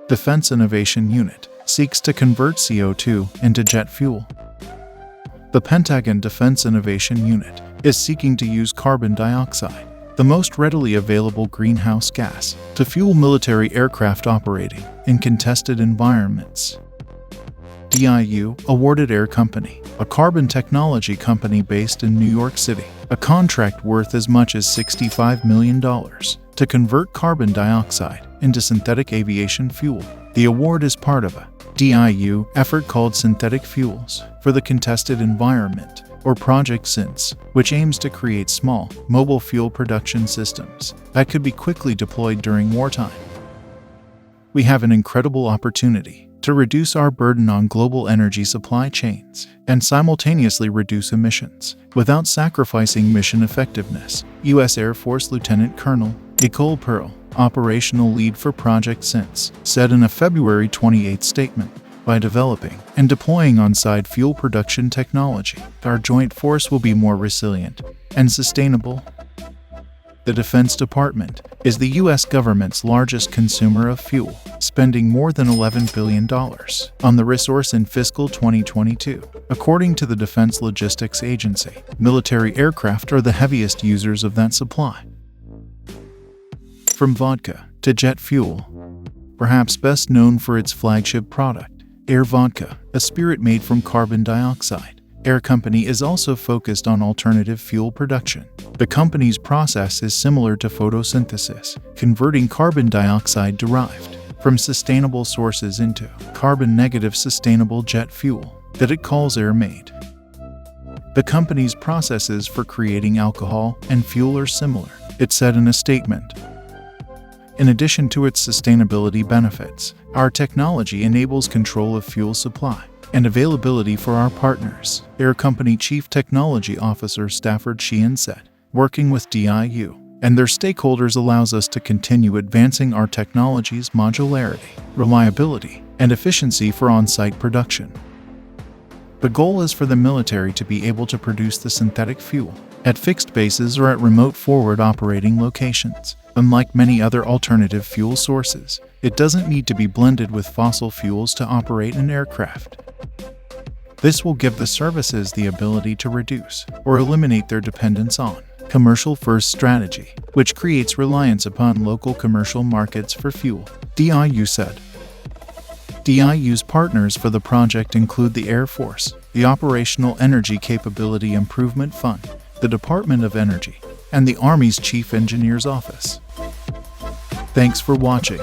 Defense Innovation Unit seeks to convert CO2 into jet fuel. The Pentagon Defense Innovation Unit is seeking to use carbon dioxide, the most readily available greenhouse gas, to fuel military aircraft operating in contested environments. DIU awarded Air Company, a carbon technology company based in New York City, a contract worth as much as $65 million to convert carbon dioxide into synthetic aviation fuel. The award is part of a DIU effort called Synthetic Fuels for the Contested Environment, or Project SINS, which aims to create small, mobile fuel production systems that could be quickly deployed during wartime. We have an incredible opportunity to reduce our burden on global energy supply chains and simultaneously reduce emissions without sacrificing mission effectiveness, U.S. Air Force Lieutenant Colonel Nicole Pearl, operational lead for Project SINS, said in a February 28 statement. By developing and deploying on-site fuel production technology, our joint force will be more resilient and sustainable. The Defense Department is the U.S. government's largest consumer of fuel, spending more than $11 billion on the resource in fiscal 2022. According to the Defense Logistics Agency, military aircraft are the heaviest users of that supply. From vodka to jet fuel, perhaps best known for its flagship product, Air Vodka, a spirit made from carbon dioxide, Air Company is also focused on alternative fuel production. The company's process is similar to photosynthesis, converting carbon dioxide derived from sustainable sources into carbon-negative sustainable jet fuel that it calls air-made. The company's processes for creating alcohol and fuel are similar, it said in a statement. In addition to its sustainability benefits, our technology enables control of fuel supply and availability for our partners, Air Company Chief Technology Officer Stafford Sheehan said. Working with DIU and their stakeholders allows us to continue advancing our technology's modularity, reliability, and efficiency for on-site production. The goal is for the military to be able to produce the synthetic fuel at fixed bases or at remote forward operating locations. Unlike many other alternative fuel sources, it doesn't need to be blended with fossil fuels to operate an aircraft. This will give the services the ability to reduce or eliminate their dependence on commercial-first strategy, which creates reliance upon local commercial markets for fuel, DIU said. DIU's partners for the project include the Air Force, the Operational Energy Capability Improvement Fund, the Department of Energy, and the Army's Chief Engineer's Office. Thanks for watching.